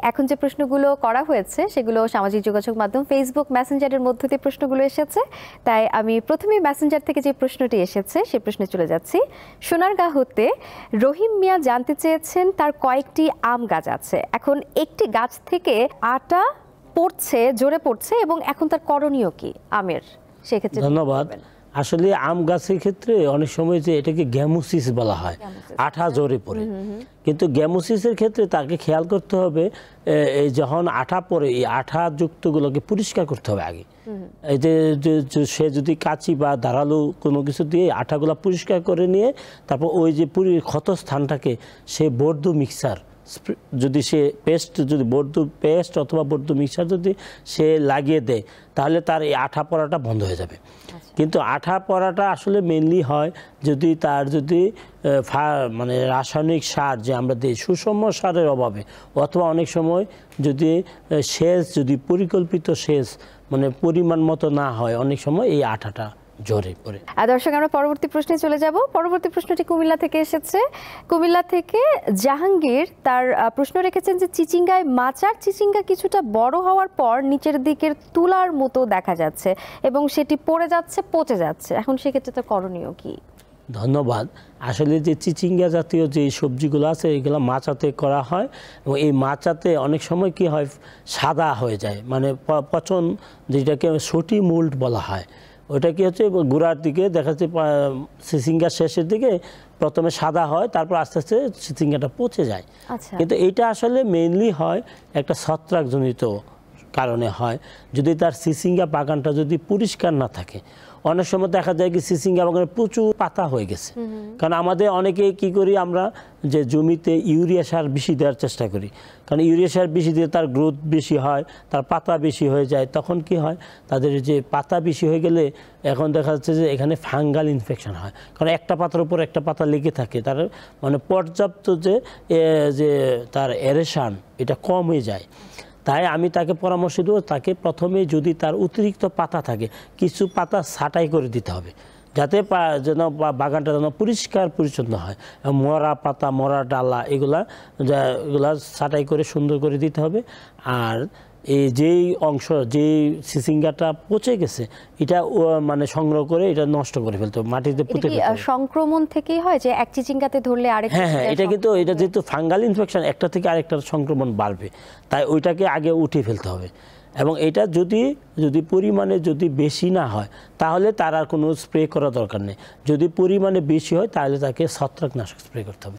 এখন যে প্রশ্নগুলো করা হয়েছে সেগুলো সামাজিক যোগাযোগ মাধ্যম ফেসবুক মেসেঞ্জারের মধ্য দিয়ে প্রশ্নগুলো এসেছে, তাই আমি প্রথমেই মেসেঞ্জার থেকে যে প্রশ্নটি এসেছে সেই প্রশ্নে চলে যাচ্ছি। সোনারগাঁ হতে রহিম মিয়া জানতে চেয়েছেন তার কয়েকটি আম গাছ আছে, এখন একটি গাছ থেকে আটা পড়ছে, জোরে পড়ছে, এবং এখন তার করণীয় কি আমের সেক্ষেত্রে? ধন্যবাদ। আসলে আম গাছের ক্ষেত্রে অনেক সময় যে এটাকে গ্যামোসিস বলা হয়, আঠা জোরে পড়ে, কিন্তু গ্যামোসিসের ক্ষেত্রে তাকে খেয়াল করতে হবে এই যখন আঠা পড়ে এই আঠা যুক্তগুলোকে পরিষ্কার করতে হবে আগে। এই যে সে যদি কাঁচি বা ধারালো কোনো কিছু দিয়ে আঠাগুলো পরিষ্কার করে নিয়ে তারপর ওই যে পুরো ক্ষত স্থানটাকে সে বর্দু মিক্সার, যদি সে পেস্ট, যদি বর্দু পেস্ট অথবা বর্দু মিক্সার যদি সে লাগিয়ে দেয় তাহলে তার এই আঠা পড়াটা বন্ধ হয়ে যাবে। কিন্তু আঠা পড়াটা আসলে মেনলি হয় যদি তার যদি মানে রাসায়নিক সার যে আমরা দিই সুষম সারের অভাবে, অথবা অনেক সময় যদি সেচ, যদি পরিকল্পিত সেচ মানে পরিমাণ মতো না হয়, অনেক সময় এই আঠাটা জোরে পড়ে। দর্শক, আমরা পরবর্তী প্রশ্নে চলে যাব। পরবর্তী প্রশ্নটি কুমিল্লা থেকে এসেছে। কুমিল্লা থেকে জাহাঙ্গীর তার প্রশ্ন রেখেছেন যে চিচিঙ্গায় মাচার চিচিঙ্গা কিছুটা বড় হওয়ার পর নিচের দিকের তুলার মতো দেখা যাচ্ছে এবং সেটি পড়ে যাচ্ছে, পচে যাচ্ছে, এখন সেক্ষেত্রে তো করণীয় কি? ধন্যবাদ। আসলে যে চিচিঙ্গা জাতীয় যে সবজিগুলো আছে এগুলো মাচাতে করা হয়, এবং এই মাচাতে অনেক সময় কি হয় সাদা হয়ে যায়, মানে পচন, যেটাকে সটি মোল্ড বলা হয়। ওটা কি হচ্ছে গোড়ার দিকে দেখা যাচ্ছে চিচিঙ্গার শেষের দিকে প্রথমে সাদা হয়, তারপর আস্তে আস্তে চিচিঙ্গাটা পচে যায়। কিন্তু এইটা আসলে মেইনলি হয় একটা ছত্রাকজনিত কারণে হয়। যদি তার চিচিঙ্গা বাগানটা যদি পরিষ্কার না থাকে, অনেক সময় দেখা যায় কি চিচিঙ্গা বাগানে প্রচুর পাতা হয়ে গেছে, কারণ আমাদের অনেকে কি করি আমরা যে জমিতে ইউরিয়া সার বেশি দেওয়ার চেষ্টা করি, কারণ ইউরিয়া সার বেশি দিয়ে তার গ্রোথ বেশি হয়, তার পাতা বেশি হয়ে যায়। তখন কি হয় তাদের যে পাতা বেশি হয়ে গেলে এখন দেখা যাচ্ছে যে এখানে ফাঙ্গাল ইনফেকশন হয়, কারণ একটা পাতার উপর একটা পাতা লেগে থাকে, তার মানে পর্যাপ্ত যে তার এরেশন এটা কম হয়ে যায়। তাই আমি তাকে পরামর্শ দেবো, তাকে প্রথমে যদি তার অতিরিক্ত পাতা থাকে কিছু পাতা ছাঁটাই করে দিতে হবে, যাতে যেন বাগানটা যেন পরিষ্কার পরিচ্ছন্ন হয়। মরা পাতা, মরা ডালা এগুলা ছাঁটাই করে সুন্দর করে দিতে হবে। আর এই যেই অংশ, যেই চিচিঙ্গাটা পচে গেছে এটা মানে সংগ্রহ করে এটা নষ্ট করে ফেলতে হবে, মাটিতে পুঁতে ফেলতে হবে। সংক্রমণ থেকেই হয় যে এক চিচিঙ্গাতে ধরলে আরেক? হ্যাঁ, এটা কিন্তু এটা যেহেতু ফাঙ্গাল ইনফেকশন, একটা থেকে আরেকটার সংক্রমণ বাড়বে, তাই ওইটাকে আগে উঠিয়ে ফেলতে হবে। এবং এটা যদি পরিমাণে যদি বেশি না হয় তাহলে তার আর কোনো স্প্রে করা দরকার নেই। যদি পরিমাণে বেশি হয় তাহলে তাকে ছত্রাকনাশক স্প্রে করতে হবে।